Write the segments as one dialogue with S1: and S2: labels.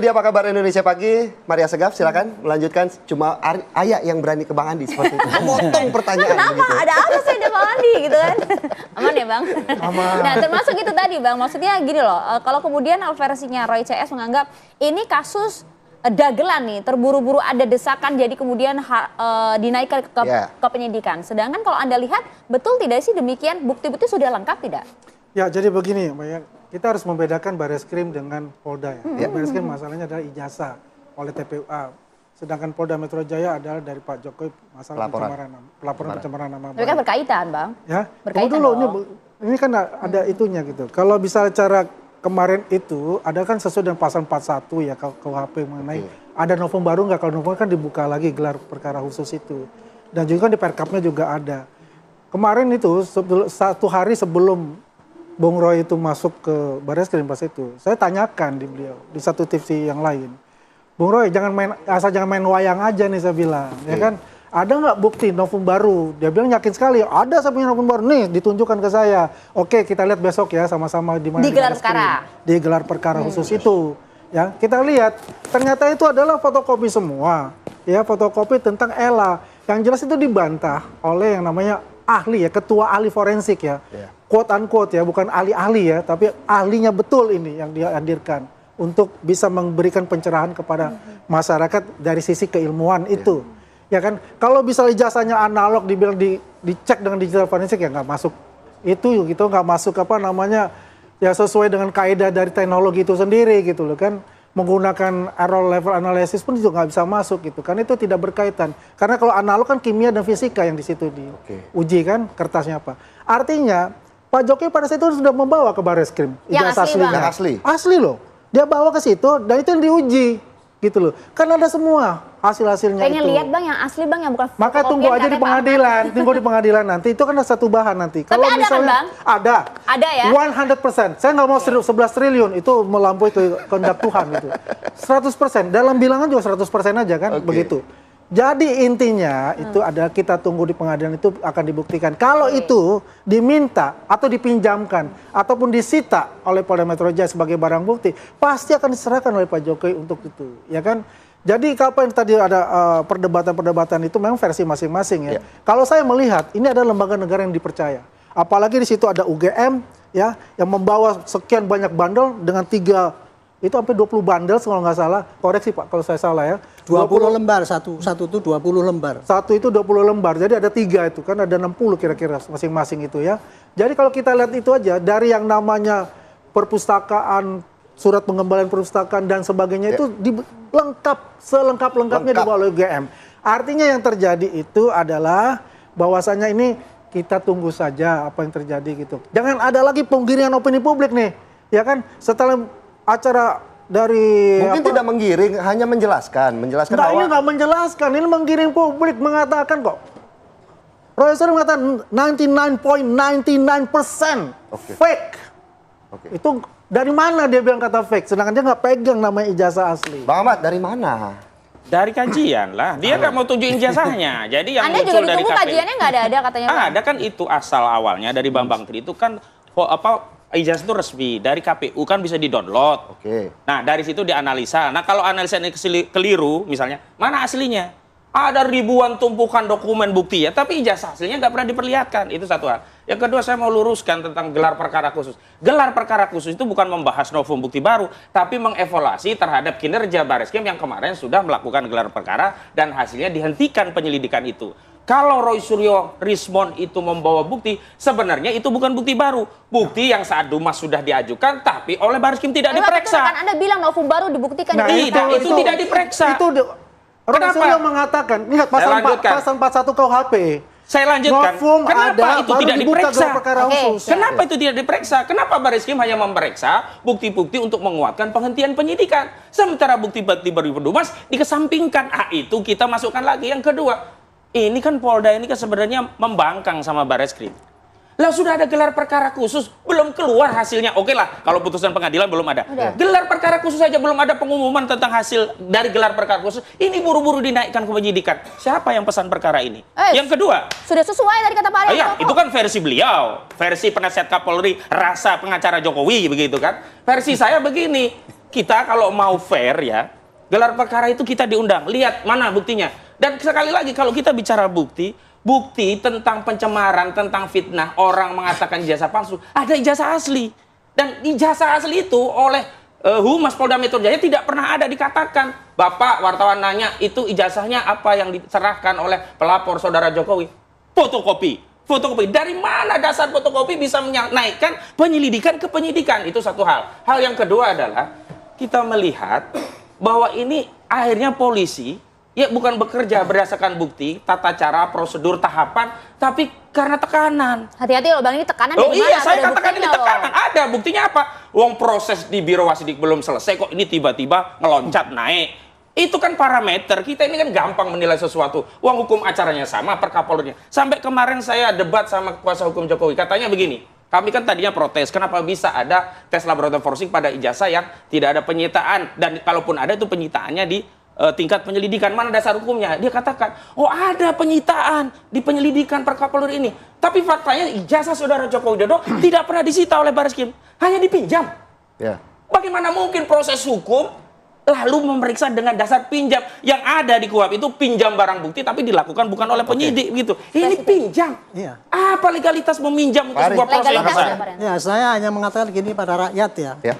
S1: Ini dia apa kabar Indonesia Pagi. Maria Segaf, silakan melanjutkan. Cuma Ayah yang berani ke Bang Andi seperti itu. Memotong pertanyaan.
S2: Kenapa?
S1: Begitu.
S2: Ada apa sih ada Bang Andi gitu kan? Aman ya Bang?
S1: Aman.
S2: Nah termasuk itu tadi Bang, maksudnya gini loh. Kalau kemudian versinya Roy CS menganggap ini kasus dagelan nih, terburu-buru ada desakan jadi kemudian dinaikkan ke penyidikan. Sedangkan kalau Anda lihat, betul tidak sih demikian? Bukti-bukti sudah lengkap tidak?
S3: Ya jadi begini Mbak ya. Kita harus membedakan Barreskrim dengan Polda ya. Barreskrim masalahnya adalah ijazah oleh TPUA. Sedangkan Polda Metro Jaya adalah dari Pak Jokowi masalah pelaporan pencemaran nama baik.
S2: Tapi kan berkaitan Bang.
S3: Ya,
S2: berkaitan
S3: dulu ini kan ada itunya gitu. Kalau bisa cara kemarin itu ada kan sesuai dengan pasal 41 ya KUHP mengenai ada novum baru nggak? Kalau novum kan dibuka lagi gelar perkara khusus itu. Dan juga kan di Perkapnya juga ada. Kemarin itu satu hari sebelum Bung Roy itu masuk ke Barreskrim pas itu, saya tanyakan di beliau di satu TV yang lain, Bung Roy jangan main wayang aja nih saya bilang, ya kan? Ada nggak bukti novum baru? Dia bilang yakin sekali, ada saya punya novum baru nih, ditunjukkan ke saya. Oke kita lihat besok ya sama-sama di mana.
S2: Di gelar perkara.
S3: Di gelar perkara khusus itu, ya kita lihat ternyata itu adalah fotokopi semua, ya fotokopi tentang Ella. Yang jelas itu dibantah oleh yang namanya ahli ya, ketua ahli forensik ya. Quote unquote ya, bukan ahli-ahli ya, tapi ahlinya betul ini yang dia hadirkan untuk bisa memberikan pencerahan kepada masyarakat dari sisi keilmuan itu. Ya kan, kalau bisa ijazahnya analog dibilang dicek dengan digital forensik ya nggak masuk itu gitu, nggak masuk apa namanya ya sesuai dengan kaidah dari teknologi itu sendiri gitu loh kan. Menggunakan error level analysis pun juga nggak bisa masuk gitu kan, itu tidak berkaitan karena kalau analog kan kimia dan fisika yang di situ diuji kan, kertasnya apa artinya Pak Jokowi pada saat itu sudah membawa ke Barreskrim ijazah aslinya. Asli loh, dia bawa ke situ dan itu yang diuji gitu loh, kan ada semua hasil-hasilnya.
S2: Pengen lihat Bang yang asli Bang, yang bukan.
S3: Maka tunggu aja di pengadilan, tunggu di pengadilan nanti itu kan ada satu bahan nanti.
S2: Tapi ada misalnya, kan Bang? Ada ya?
S3: 100%, saya nggak mau 11 triliun itu melampaui kehendak Tuhan itu. 100%, dalam bilangan juga 100% aja kan, begitu. Jadi intinya itu adalah kita tunggu di pengadilan itu akan dibuktikan. Kalau itu diminta atau dipinjamkan ataupun disita oleh Polda Metro Jaya sebagai barang bukti, pasti akan diserahkan oleh Pak Jokowi untuk itu, ya kan? Jadi kapan tadi ada perdebatan-perdebatan itu memang versi masing-masing ya. Kalau saya melihat ini adalah lembaga negara yang dipercaya. Apalagi di situ ada UGM ya yang membawa sekian banyak bandel dengan 3 itu sampai 20 bandel kalau nggak salah. Koreksi Pak kalau saya salah ya.
S4: 20 lembar, satu itu 20 lembar.
S3: Satu itu 20 lembar, jadi ada 3 itu kan, ada 60 kira-kira masing-masing itu ya. Jadi kalau kita lihat itu aja, dari yang namanya perpustakaan, surat pengembalian perpustakaan dan sebagainya itu selengkap-lengkapnya dibawa oleh UGM. Artinya yang terjadi itu adalah bahwasanya ini kita tunggu saja apa yang terjadi gitu. Jangan ada lagi penggiringan opini publik nih, ya kan? Setelah acara dari
S1: mungkin tidak menggiring, hanya menjelaskan bahwa
S3: ini nggak menjelaskan, ini menggiring publik mengatakan kok. Profesor mengatakan 99.99% fake. Itu dari mana dia bilang kata fake? Sedangkan dia nggak pegang namanya ijazah asli.
S1: Bang Ahmad dari mana?
S5: Dari kajian lah, dia nggak mau tunjukin ijazahnya. Jadi yang
S2: Anda
S5: muncul
S2: juga
S5: dari
S2: ditunggu
S5: KPU,
S2: kajiannya nggak ada katanya.
S5: Ada kan itu asal awalnya dari Bambang Tri itu kan ijazah itu resmi dari KPU kan bisa di-download. Nah dari situ dianalisa. Nah kalau analisa ini keliru misalnya, mana aslinya? Ada ribuan tumpukan dokumen bukti ya, tapi ijazah aslinya nggak pernah diperlihatkan. Itu satu hal. Yang kedua saya mau luruskan tentang gelar perkara khusus. Gelar perkara khusus itu bukan membahas novum bukti baru, tapi mengevaluasi terhadap kinerja Barreskrim yang kemarin sudah melakukan gelar perkara dan hasilnya dihentikan penyelidikan itu. Kalau Roy Suryo Rismond itu membawa bukti, sebenarnya itu bukan bukti baru. Bukti yang saat Dumas sudah diajukan, tapi oleh Barreskrim tidak diperiksa.
S2: Kan Anda bilang novum baru dibuktikan.
S3: Nah,
S5: itu tidak diperiksa.
S3: Roy Suryo mengatakan, lihat pasal 41 KUHP.
S5: Saya lanjutkan.
S3: Novum
S5: kenapa
S3: ada,
S5: itu tidak diperiksa?
S3: Kenapa
S5: itu tidak diperiksa? Kenapa Barreskrim hanya memeriksa bukti-bukti untuk menguatkan penghentian penyidikan? Sementara bukti-bukti baru Dumas dikesampingkan. Itu kita masukkan lagi. Yang kedua, ini kan Polda ini kan sebenarnya membangkang sama Barreskrim. Lah sudah ada gelar perkara khusus, belum keluar hasilnya. Oke lah, kalau putusan pengadilan belum ada. Gelar perkara khusus saja belum ada pengumuman tentang hasil dari gelar perkara khusus. Ini buru-buru dinaikkan ke penyidikan. Siapa yang pesan perkara ini? Yang kedua,
S2: sudah sesuai tadi kata Pak Arief.
S5: Itu kan versi beliau, versi penasihat Kapolri, rasa pengacara Jokowi begitu kan. Versi saya begini. kita kalau mau fair ya, gelar perkara itu kita diundang. Lihat mana buktinya. Dan sekali lagi kalau kita bicara bukti tentang pencemaran, tentang fitnah, orang mengatakan ijazah palsu, ada ijazah asli. Dan ijazah asli itu oleh Humas Polda Metro Jaya tidak pernah ada dikatakan. Bapak wartawan nanya, itu ijazahnya apa yang diserahkan oleh pelapor saudara Jokowi? Fotokopi. Dari mana dasar fotokopi bisa menaikkan penyelidikan ke penyidikan? Itu satu hal. Hal yang kedua adalah kita melihat bahwa ini akhirnya polisi ya bukan bekerja berdasarkan bukti, tata cara, prosedur, tahapan, tapi karena tekanan.
S2: Hati-hati loh Bang, ini tekanan
S5: Oh
S2: dari mana?
S5: iya, saya
S2: Ada
S5: katakan ini
S2: buktinya
S5: tekanan.
S2: loh.
S5: Ada buktinya apa? Wong proses di Biro Wasidik belum selesai kok ini tiba-tiba ngeloncat naik. Itu kan parameter. Kita ini kan gampang menilai sesuatu. Uang hukum acaranya sama, per Kapolrinya. Sampai kemarin saya debat sama kuasa hukum Jokowi. Katanya begini, kami kan tadinya protes. Kenapa bisa ada tes laboratorium forensik pada ijazah yang tidak ada penyitaan. Dan kalaupun ada itu penyitaannya di tingkat penyelidikan. Mana dasar hukumnya? Dia katakan, oh ada penyitaan di penyelidikan per Kapolri ini. Tapi faktanya ijazah saudara Joko Widodo tidak pernah disita oleh Barreskrim. Hanya dipinjam.
S1: Ya.
S5: Bagaimana mungkin proses hukum lalu memeriksa dengan dasar pinjam? Yang ada di KUHP itu pinjam barang bukti tapi dilakukan bukan oleh penyidik gitu. Ini pinjam.
S4: Iya.
S5: Apa legalitas meminjam untuk sebuah proses yang
S2: Legalitas
S5: besar?
S2: ya, Pak Ren?
S4: Ya, saya hanya mengatakan gini pada rakyat ya.
S1: Ya.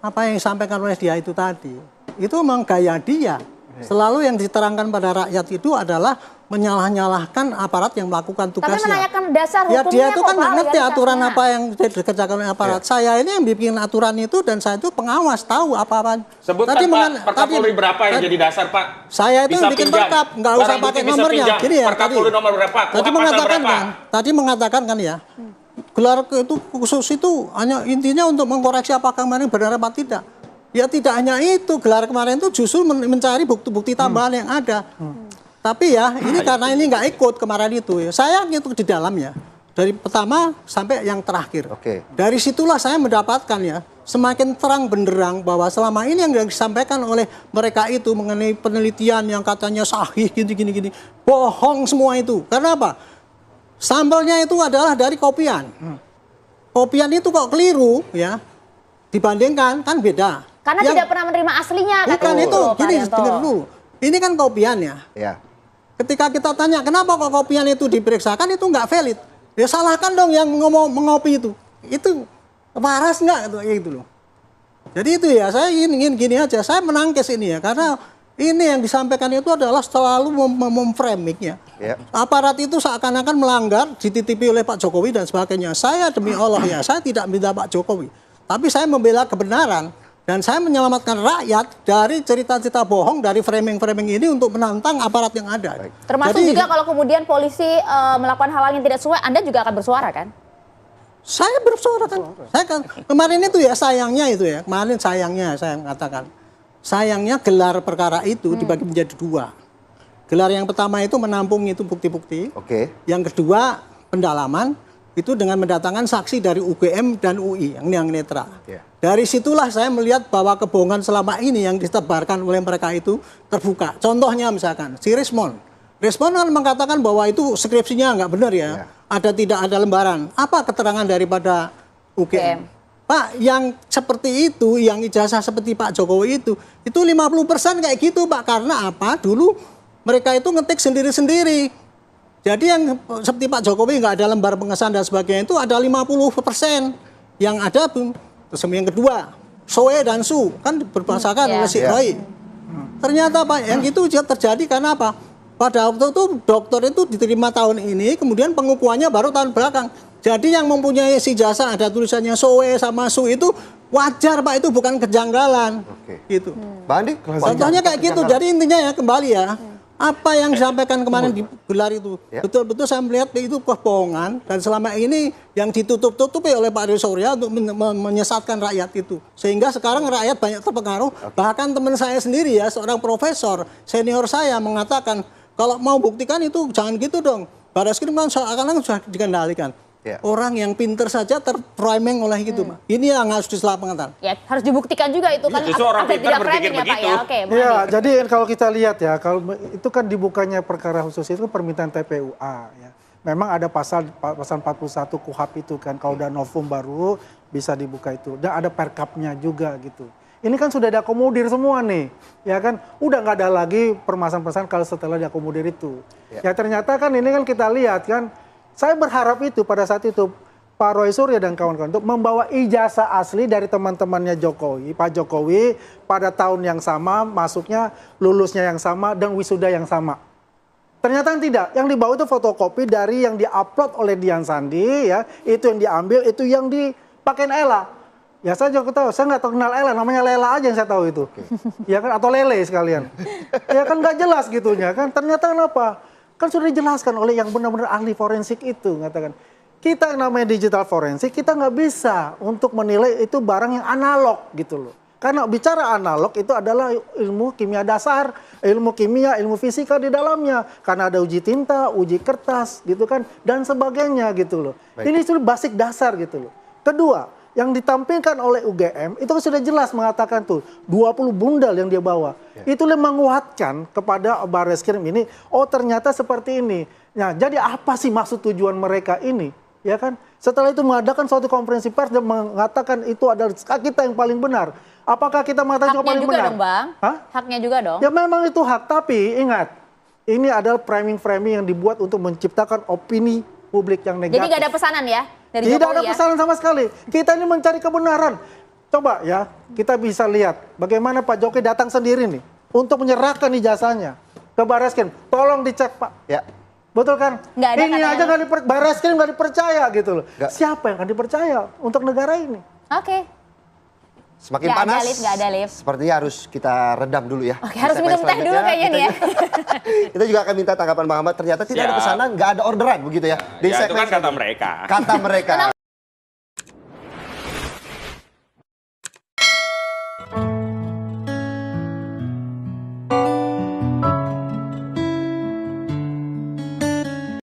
S4: Apa yang disampaikan oleh dia itu tadi, itu memang gaya dia. Selalu yang diterangkan pada rakyat itu adalah menyalah-nyalahkan aparat yang melakukan
S2: Tapi
S4: tugasnya.
S2: menanyakan dasar
S4: Ya
S2: hukumnya
S4: dia itu
S2: kok,
S4: kan
S2: Pak,
S4: nggak ngerti
S2: legalitasnya.
S4: aturan apa yang dikerjakan oleh aparat. Saya ini yang bikin aturan itu dan saya itu pengawas tahu apa-apa.
S5: Sebutkan Pak, per Kapolri berapa yang jadi dasar Pak?
S4: Saya itu
S5: Bisa
S4: yang bikin
S5: pinjam.
S4: perkap, nggak usah
S5: Barang bukti
S4: pakai
S5: bisa
S4: nomornya.
S5: pinjam.
S4: Gini ya,
S5: Per Kapolri nomor berapa?
S4: Tadi
S5: Kuhap pasal
S4: mengatakan
S5: berapa?
S4: kan, tadi mengatakan kan ya, gelar itu khusus itu hanya intinya untuk mengkoreksi apakah kemarin benar apa tidak. Ya tidak hanya itu, gelar kemarin itu justru mencari bukti-bukti tambahan yang ada. Tapi ya ini karena ini nggak ikut kemarin itu ya. Saya itu di dalamnya dari pertama sampai yang terakhir.
S1: Oke.
S4: Dari situlah saya mendapatkan ya semakin terang benderang bahwa selama ini yang disampaikan oleh mereka itu mengenai penelitian yang katanya sahih gini, bohong semua itu. Karena apa? Sampelnya itu adalah dari kopian. Kopian itu kok keliru ya dibandingkan kan beda.
S2: Karena
S4: Yang-
S2: tidak pernah menerima aslinya.
S4: Bukan
S2: katanya
S4: itu,
S2: Pak
S4: gini
S2: Haryanto.
S4: dengar dulu. Ini kan kopian ya.
S1: Ya.
S4: Ketika kita tanya kenapa kok kopian itu diperiksakan itu nggak valid, ya salahkan dong yang mengopi itu. Itu waras nggak gitu loh. Jadi itu ya saya ingin gini aja, saya menangkis ini ya karena ini yang disampaikan itu adalah selalu memframingnya.
S1: Ya.
S4: Aparat itu seakan-akan melanggar dititipi oleh Pak Jokowi dan sebagainya. Saya demi Allah ya, saya tidak membela Pak Jokowi, tapi saya membela kebenaran. Dan saya menyelamatkan rakyat dari cerita-cerita bohong, dari framing-framing ini untuk menantang aparat yang ada.
S2: Termasuk
S4: Jadi,
S2: juga kalau kemudian polisi melakukan hal yang tidak sesuai, Anda juga akan bersuara kan?
S4: saya bersuara kan. Saya kan kemarin itu ya sayangnya itu ya. Kemarin sayangnya saya katakan. Sayangnya gelar perkara itu dibagi menjadi dua. Gelar yang pertama itu menampung itu bukti-bukti.
S1: Oke.
S4: Yang kedua pendalaman itu dengan mendatangkan saksi dari UGM dan UI yang netral.
S1: Ya.
S4: Dari situlah saya melihat bahwa kebohongan selama ini yang ditebarkan oleh mereka itu terbuka. Contohnya misalkan si Rismon. Rismon kan mengatakan bahwa itu skripsinya nggak benar ya. Tidak ada lembaran. Apa keterangan daripada UGM? Pak, yang seperti itu, yang ijazah seperti Pak Jokowi itu 50% kayak gitu Pak. Karena apa? Dulu mereka itu ngetik sendiri-sendiri. Jadi yang seperti Pak Jokowi nggak ada lembar pengesahan dan sebagainya itu ada 50%. Yang ada terus yang kedua, Soe dan Su kan berbahasakan oleh si Roy. Ternyata Pak, yang itu terjadi karena apa? Pada waktu itu dokter itu diterima tahun ini, kemudian pengukuhannya baru tahun belakang. Jadi yang mempunyai si jasa ada tulisannya Soe sama Su itu wajar Pak, itu bukan kejanggalan.
S1: Oke.
S4: Gitu.
S1: Mbak Andi,
S4: Contohnya kayak gitu. Jadi intinya ya kembali ya. Apa yang disampaikan kemarin di gelar itu betul-betul saya melihat itu kebohongan dan selama ini yang ditutup-tutupi oleh Pak Rizal Surya untuk menyesatkan rakyat itu sehingga sekarang rakyat banyak terpengaruh. Bahkan teman saya sendiri ya seorang profesor senior saya mengatakan kalau mau buktikan itu jangan gitu dong. Barreskrim kan seakan-akan sudah dikendalikan. Orang yang pinter saja terframing oleh gitu, Pak. Ini yang harus diselamatkan.
S2: Ya, harus dibuktikan juga itu kan
S5: Justru orang
S2: agar
S5: pintar
S2: tidak
S5: berpikir
S2: framing ya Pak
S5: begitu.
S2: ya. Oke, Bang
S3: Ya,
S2: Andi.
S3: jadi kalau kita lihat ya, kalau itu kan dibukanya perkara khusus itu permintaan TPUA ya. Memang ada pasal 41 KUHP itu kan, kalau udah novum baru bisa dibuka itu. Dan ada perkapnya juga gitu. ini kan sudah diakomodir semua nih, ya kan? Udah nggak ada lagi permasalahan-permasalahan kalau setelah diakomodir itu. Ya ternyata kan ini kan kita lihat kan, saya berharap itu pada saat itu Pak Roy Suryo dan kawan-kawan untuk membawa ijazah asli dari teman-temannya Jokowi, Pak Jokowi pada tahun yang sama, masuknya, lulusnya yang sama, dan wisuda yang sama. Ternyata tidak, yang dibawa itu fotokopi dari yang diupload oleh Dian Sandi, ya, itu yang diambil, itu yang dipakai Ella. Ya saya juga tahu, saya nggak tahu kenal Ella, namanya Lela aja yang saya tahu itu. Ya kan, atau Lele sekalian. Ya kan nggak jelas gitunya kan, ternyata kenapa? Kan sudah dijelaskan oleh yang benar-benar ahli forensik itu, mengatakan. Kita yang namanya digital forensik, kita nggak bisa untuk menilai itu barang yang analog gitu loh. Karena bicara analog itu adalah ilmu kimia dasar, ilmu kimia, ilmu fisika di dalamnya. Karena ada uji tinta, uji kertas gitu kan, dan sebagainya gitu loh. Baik. Ini sudah basic dasar gitu loh. Kedua, yang ditampilkan oleh UGM itu sudah jelas mengatakan tuh 20 bundal yang dia bawa. Ya. Itu yang menguatkan kepada Barreskrim ini, oh ternyata seperti ini. Nah, jadi apa sih maksud tujuan mereka ini? Ya kan? Setelah itu mengadakan suatu konferensi pers dan mengatakan itu adalah kita yang paling benar. Apakah kita mengatakan yang paling benar?
S2: Haknya juga dong, Bang.
S3: Hah?
S2: Haknya juga dong.
S3: Ya memang itu hak, tapi ingat, ini adalah framing-framing yang dibuat untuk menciptakan opini publik yang negatif.
S2: Jadi nggak ada pesanan ya dari
S3: Tidak
S2: Jokowi
S3: ada
S2: ya?
S3: pesanan sama sekali. Kita ini mencari kebenaran. Coba ya, kita bisa lihat bagaimana Pak Jokowi datang sendiri nih untuk menyerahkan ijazahnya ke Barreskrim. Tolong dicek, Pak. Ya. Betul kan?
S2: Nggak ada
S3: ini aja Barreskrim nggak dipercaya gitu loh.
S1: Nggak.
S3: Siapa yang akan dipercaya untuk negara ini?
S2: Oke.
S1: Semakin
S2: Nggak
S1: panas,
S2: ada lift, nggak ada lift.
S1: sepertinya harus kita redam dulu ya.
S2: Oke,
S1: Di
S2: harus
S1: segmen
S2: minum teh dulu
S1: selanjutnya,
S2: kayaknya nih ya.
S1: Kita juga akan minta tanggapan Bang Ahmad. Ternyata tidak ada
S5: Siap.
S1: pesanan, nggak ada orderan begitu ya. Di
S5: Ya, itu
S1: segmen
S5: kan kata
S1: selanjutnya.
S5: mereka.
S1: Kata mereka.